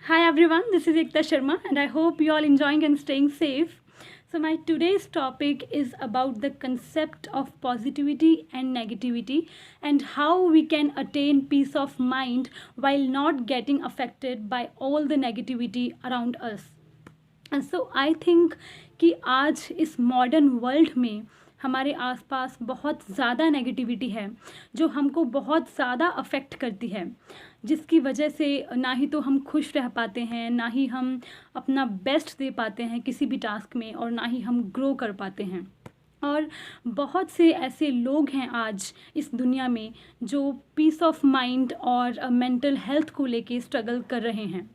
Hi everyone, this is Ekta Sharma and I hope you all enjoying and staying safe. So my today's topic is about the concept of positivity and negativity and how we can attain peace of mind while not getting affected by all the negativity around us. So I think कि आज इस modern world में हमारे आसपास बहुत ज़्यादा negativity है जो हमको बहुत ज़्यादा अफेक्ट करती है, जिसकी वजह से ना ही तो हम खुश रह पाते हैं, ना ही हम अपना बेस्ट दे पाते हैं किसी भी टास्क में, और ना ही हम ग्रो कर पाते हैं। और बहुत से ऐसे लोग हैं आज इस दुनिया में जो पीस ऑफ माइंड और मेंटल हेल्थ को लेके स्ट्रगल कर रहे हैं।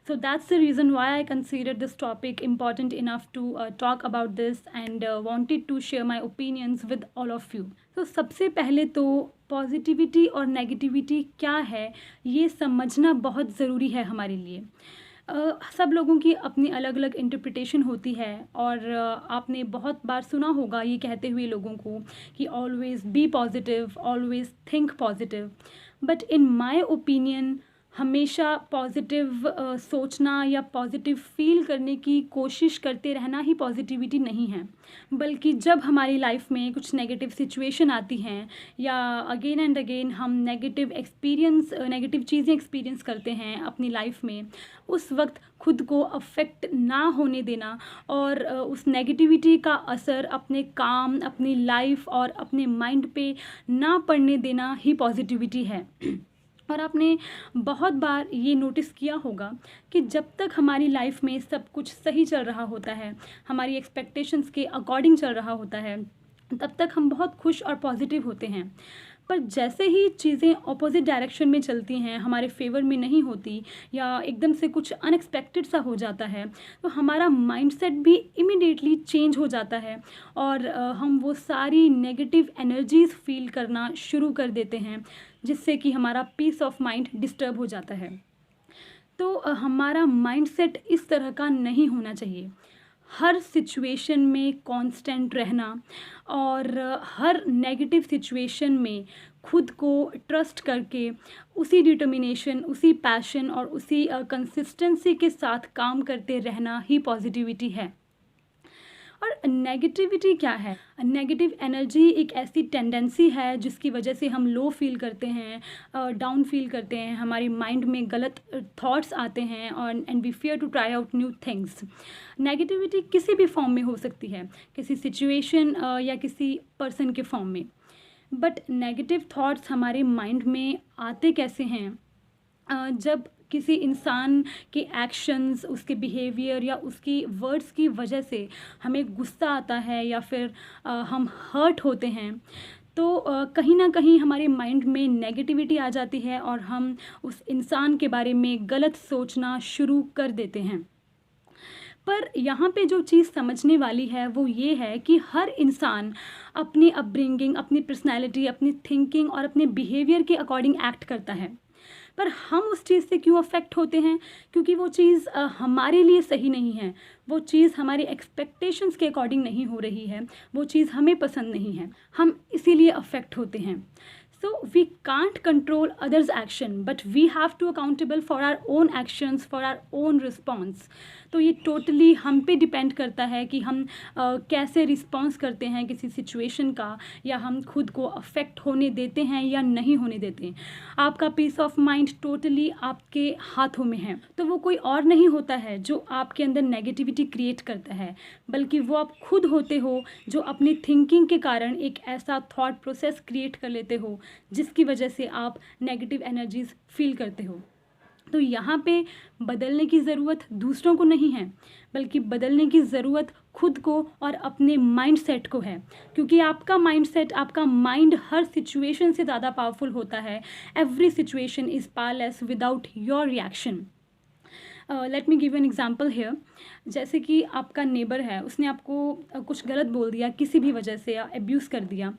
So that's the reason why I consider this topic important enough to talk about this and wanted to share my opinions with all of you. तो सबसे पहले तो पॉजिटिविटी और नेगेटिविटी क्या है ये समझना बहुत ज़रूरी है हमारे लिए। सब लोगों की अपनी अलग अलग इंटरप्रिटेशन होती है, और आपने बहुत बार सुना होगा ये कहते हुए लोगों को कि always B positive, always think positive. But in my opinion हमेशा पॉजिटिव सोचना या पॉजिटिव फील करने की कोशिश करते रहना ही पॉजिटिविटी नहीं है, बल्कि जब हमारी लाइफ में कुछ नेगेटिव सिचुएशन आती हैं या अगेन एंड अगेन हम नेगेटिव चीज़ें एक्सपीरियंस करते हैं अपनी लाइफ में, उस वक्त खुद को अफेक्ट ना होने देना और उस नेगेटिविटी का असर अपने काम, अपनी लाइफ और अपने माइंड पे ना पड़ने देना ही पॉजिटिविटी है। और आपने बहुत बार ये नोटिस किया होगा कि जब तक हमारी लाइफ में सब कुछ सही चल रहा होता है, हमारी एक्सपेक्टेशंस के अकॉर्डिंग चल रहा होता है, तब तक हम बहुत खुश और पॉजिटिव होते हैं। पर जैसे ही चीज़ें ऑपोजिट डायरेक्शन में चलती हैं, हमारे फेवर में नहीं होती या एकदम से कुछ अनएक्सपेक्टेड सा हो जाता है, तो हमारा माइंडसेट भी इमिडिएटली चेंज हो जाता है और हम वो सारी नेगेटिव एनर्जीज़ फील करना शुरू कर देते हैं, जिससे कि हमारा पीस ऑफ माइंड डिस्टर्ब हो जाता है। तो हमारा माइंडसेट इस तरह का नहीं होना चाहिए। हर सिचुएशन में कांस्टेंट रहना और हर नेगेटिव सिचुएशन में खुद को ट्रस्ट करके उसी डिटर्मिनेशन, उसी पैशन और उसी कंसिस्टेंसी के साथ काम करते रहना ही पॉजिटिविटी है। और नेगेटिविटी क्या है? नेगेटिव एनर्जी एक ऐसी टेंडेंसी है जिसकी वजह से हम लो फील करते हैं, डाउन फील करते हैं, हमारी माइंड में गलत थॉट्स आते हैं और and we fear to try out new things. Negativity किसी भी फॉर्म में हो सकती है, किसी सिचुएशन या किसी पर्सन के फॉर्म में। बट नेगेटिव थॉट्स हमारे माइंड में आते कैसे हैं? जब किसी इंसान के एक्शंस, उसके बिहेवियर या उसकी वर्ड्स की वजह से हमें गुस्सा आता है या फिर हम हर्ट होते हैं, तो कहीं ना कहीं हमारे माइंड में नेगेटिविटी आ जाती है और हम उस इंसान के बारे में गलत सोचना शुरू कर देते हैं। पर यहाँ पे जो चीज़ समझने वाली है वो ये है कि हर इंसान अपनी अपब्रिंगिंग, अपनी पर्सनैलिटी, अपनी थिंकिंग और अपने बिहेवियर के अकॉर्डिंग एक्ट करता है। पर हम उस चीज़ से क्यों अफेक्ट होते हैं? क्योंकि वो चीज़ हमारे लिए सही नहीं है, वो चीज़ हमारी एक्सपेक्टेशंस के अकॉर्डिंग नहीं हो रही है, वो चीज़ हमें पसंद नहीं है, हम इसीलिए अफेक्ट होते हैं। So we can't control others' action, but we have to accountable for our own actions, for our own response. तो ये टोटली हम पे डिपेंड करता है कि हम कैसे रिस्पॉन्स करते हैं किसी सिचुएशन का, या हम खुद को अफेक्ट होने देते हैं या नहीं होने देते हैं। आपका पीस ऑफ माइंड टोटली आपके हाथों में है। तो वो कोई और नहीं होता है जो आपके अंदर नेगेटिविटी क्रिएट करता है, बल्कि वो आप खुद होते हो जो अपनी थिंकिंग के कारण एक ऐसा थॉट प्रोसेस क्रिएट कर लेते हो जिसकी वजह से आप नेगेटिव एनर्जीज फील करते हो। तो यहाँ पे बदलने की ज़रूरत दूसरों को नहीं है, बल्कि बदलने की ज़रूरत खुद को और अपने माइंडसेट को है, क्योंकि आपका माइंडसेट, आपका माइंड हर सिचुएशन से ज़्यादा पावरफुल होता है। Every situation is powerless without your reaction. Let me give an example hair. जैसे कि आपका नेबर है, उसने आपको कुछ गलत बोल दिया किसी भी वजह से या एब्यूज़ कर दिया।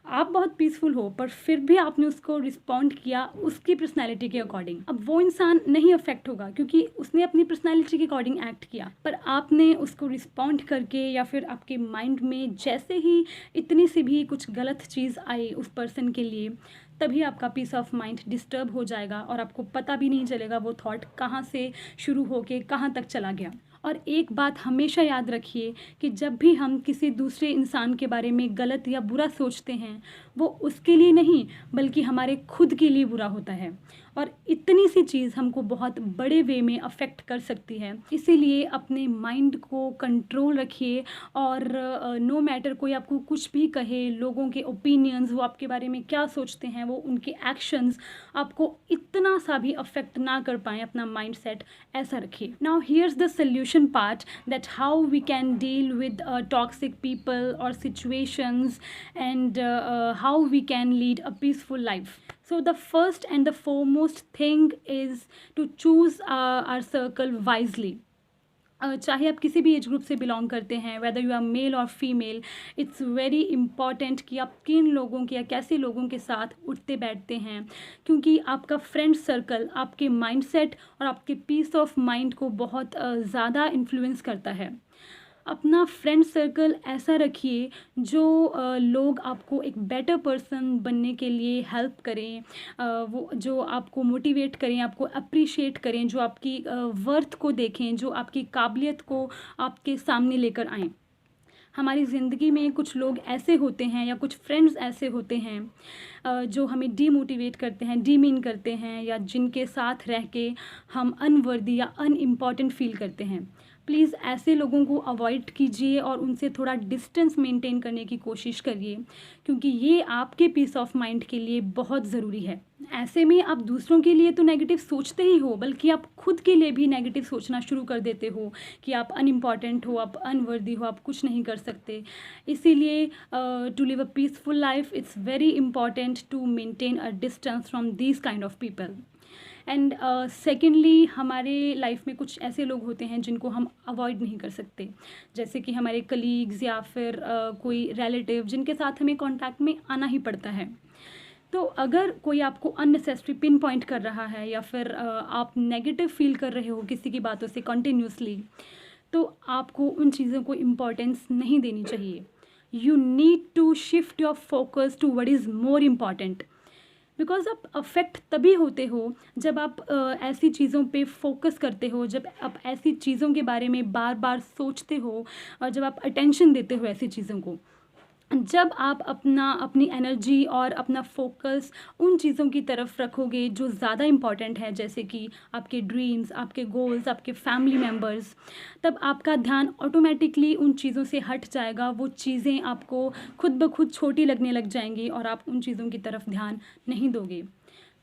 आप बहुत पीसफुल हो, पर फिर भी आपने उसको रिस्पॉन्ड किया उसकी पर्सनैलिटी के अकॉर्डिंग। अब वो इंसान नहीं अफेक्ट होगा क्योंकि उसने अपनी पर्सनैलिटी के अकॉर्डिंग एक्ट किया, पर आपने उसको रिस्पॉन्ड करके या फिर आपके माइंड में जैसे ही इतनी सी भी कुछ गलत चीज़ आई उस पर्सन के लिए, तभी आपका पीस ऑफ माइंड डिस्टर्ब हो जाएगा और आपको पता भी नहीं चलेगा वो थॉट कहाँ से शुरू होके कहाँ तक चला गया। और एक बात हमेशा याद रखिए कि जब भी हम किसी दूसरे इंसान के बारे में गलत या बुरा सोचते हैं, वो उसके लिए नहीं बल्कि हमारे खुद के लिए बुरा होता है। और इतनी सी चीज़ हमको बहुत बड़े वे में अफेक्ट कर सकती है। इसीलिए अपने माइंड को कंट्रोल रखिए और नो मैटर कोई आपको कुछ भी कहे, लोगों के ओपिनियंस, वो आपके बारे में क्या सोचते हैं, वो उनके एक्शंस आपको इतना सा भी अफेक्ट ना कर पाएँ। अपना माइंड सेट ऐसा रखिए। Now here's the solution part, that how we can deal with toxic people और situations and how we can lead a peaceful life. So the first and the foremost thing is to choose our circle wisely. चाहे आप किसी भी age group से belong करते हैं, whether you are mail और female, it's very important कि आप किन लोगों के या कैसे लोगों के साथ उठते बैठते हैं, क्योंकि आपका फ्रेंड सर्कल आपके माइंडसेट और आपके पीस ऑफ माइंड को बहुत ज़्यादा इन्फ्लुएंस करता है। अपना फ्रेंड सर्कल ऐसा रखिए जो लोग आपको एक बेटर पर्सन बनने के लिए हेल्प करें, वो जो आपको मोटिवेट करें, आपको अप्रिशिएट करें, जो आपकी वर्थ को देखें, जो आपकी काबिलियत को आपके सामने लेकर आएँ। हमारी ज़िंदगी में कुछ लोग ऐसे होते हैं या कुछ फ्रेंड्स ऐसे होते हैं जो हमें डीमोटिवेट करते हैं, डीमीन करते हैं, या जिनके साथ रह के हम अनवर्दी या अनइम्पॉर्टेंट फील करते हैं। प्लीज़ ऐसे लोगों को अवॉइड कीजिए और उनसे थोड़ा डिस्टेंस मेंटेन करने की कोशिश करिए, क्योंकि ये आपके पीस ऑफ माइंड के लिए बहुत ज़रूरी है। ऐसे में आप दूसरों के लिए तो नेगेटिव सोचते ही हो, बल्कि आप खुद के लिए भी नेगेटिव सोचना शुरू कर देते हो कि आप अनइम्पॉर्टेंट हो, आप अनवर्दी हो, आप कुछ नहीं कर सकते। इसीलिए to live a peaceful life it's very important to maintain a distance from these kind of people. And secondly, हमारे लाइफ में कुछ ऐसे लोग होते हैं जिनको हम अवॉइड नहीं कर सकते, जैसे कि हमारे कलीग्स या फिर कोई रिलेटिव जिनके साथ हमें कांटेक्ट में आना ही पड़ता है। तो अगर कोई आपको अननेसेसरी पिन पॉइंट कर रहा है या फिर आप नेगेटिव फील कर रहे हो किसी की बातों से कंटिन्यूसली, तो आपको उन चीज़ों को इम्पोर्टेंस नहीं देनी चाहिए। You need to shift your focus to what is more important, because आप अफेक्ट तभी होते हो जब आप ऐसी चीज़ों पे फोकस करते हो, जब आप ऐसी चीज़ों के बारे में बार बार सोचते हो और जब आप अटेंशन देते हो ऐसी चीज़ों को। जब आप अपनी एनर्जी और अपना फोकस उन चीज़ों की तरफ रखोगे जो ज़्यादा इम्पॉर्टेंट है, जैसे कि आपके ड्रीम्स, आपके गोल्स, आपके फैमिली मेम्बर्स, तब आपका ध्यान ऑटोमेटिकली उन चीज़ों से हट जाएगा। वो चीज़ें आपको खुद ब खुद छोटी लगने लग जाएंगी और आप उन चीज़ों की तरफ ध्यान नहीं दोगे।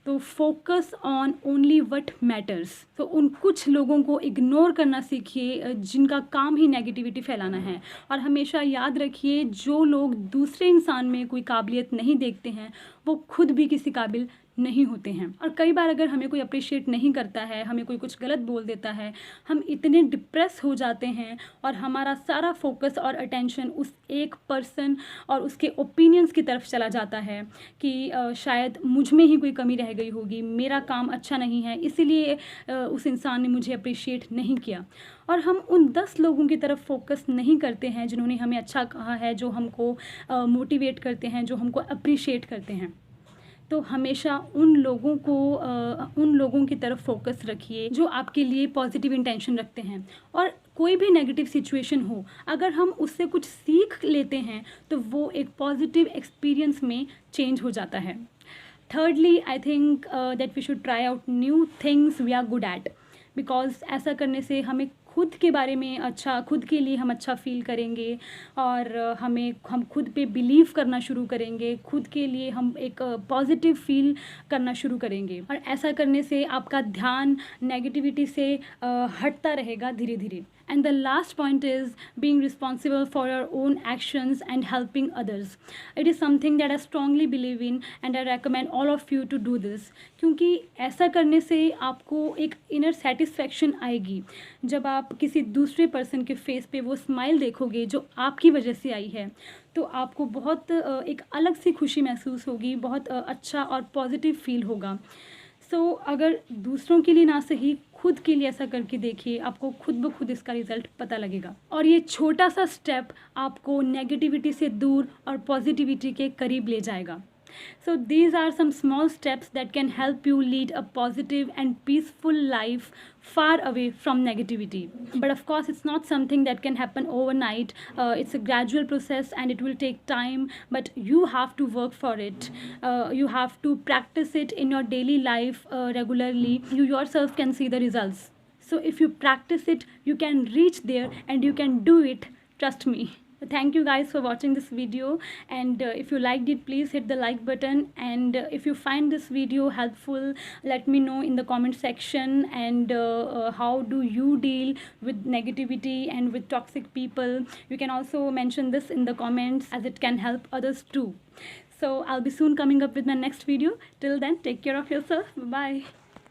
तो focus on only what matters. तो उन कुछ लोगों को इग्नोर करना सीखिए जिनका काम ही नेगेटिविटी फैलाना है। और हमेशा याद रखिए, जो लोग दूसरे इंसान में कोई काबिलियत नहीं देखते हैं, वो खुद भी किसी काबिल नहीं होते हैं। और कई बार अगर हमें कोई अप्रिशिएट नहीं करता है, हमें कोई कुछ गलत बोल देता है, हम इतने डिप्रेस हो जाते हैं और हमारा सारा फोकस और अटेंशन उस एक पर्सन और उसके ओपिनियंस की तरफ चला जाता है कि शायद मुझ में ही कोई कमी रह गई होगी, मेरा काम अच्छा नहीं है, इसीलिए उस इंसान ने मुझे अप्रिशिएट नहीं किया। और हम उन 10 लोगों की तरफ फोकस नहीं करते हैं जिन्होंने हमें अच्छा कहा है, जो हमको मोटिवेट करते हैं, जो हमको अप्रिशिएट करते हैं। तो हमेशा उन लोगों की तरफ फोकस रखिए जो आपके लिए पॉजिटिव इंटेंशन रखते हैं। और कोई भी नेगेटिव सिचुएशन हो, अगर हम उससे कुछ सीख लेते हैं तो वो एक पॉजिटिव एक्सपीरियंस में चेंज हो जाता है। Thirdly, I think that we should try out new things we are good at, because ऐसा करने से हमें खुद के बारे में अच्छा, खुद के लिए हम अच्छा फील करेंगे और हम खुद पे बिलीव करना शुरू करेंगे, खुद के लिए हम एक पॉजिटिव फील करना शुरू करेंगे। और ऐसा करने से आपका ध्यान नेगेटिविटी से हटता रहेगा धीरे धीरे। And the last point is being responsible for your own actions and helping others. It is something that I strongly believe in and I recommend all of you to do this. क्योंकि ऐसा करने से आपको एक inner satisfaction आएगी। जब आप किसी दूसरे पर्सन के फेस पे वो स्माइल देखोगे जो आपकी वजह से आई है, तो आपको बहुत एक अलग सी खुशी महसूस होगी, बहुत अच्छा और पॉजिटिव फील होगा। सो अगर दूसरों के लिए ना सही, खुद के लिए ऐसा करके देखिए, आपको खुद ब खुद इसका रिजल्ट पता लगेगा। और ये छोटा सा स्टेप आपको नेगेटिविटी से दूर और पॉजिटिविटी के करीब ले जाएगा। So these are some small steps that can help you lead a positive and peaceful life far away from negativity. But of course, it's not something that can happen overnight. It's a gradual process and it will take time, but you have to work for it. You have to practice it in your daily life regularly. You yourself can see the results. So if you practice it, you can reach there and you can do it. Trust me. Thank you guys for watching this video, and if you liked it, please hit the like button, and if you find this video helpful, let me know in the comment section. And how do you deal with negativity and with toxic people? You can also mention this in the comments, as it can help others too. So I'll be soon coming up with my next video. Till then, take care of yourself. Bye.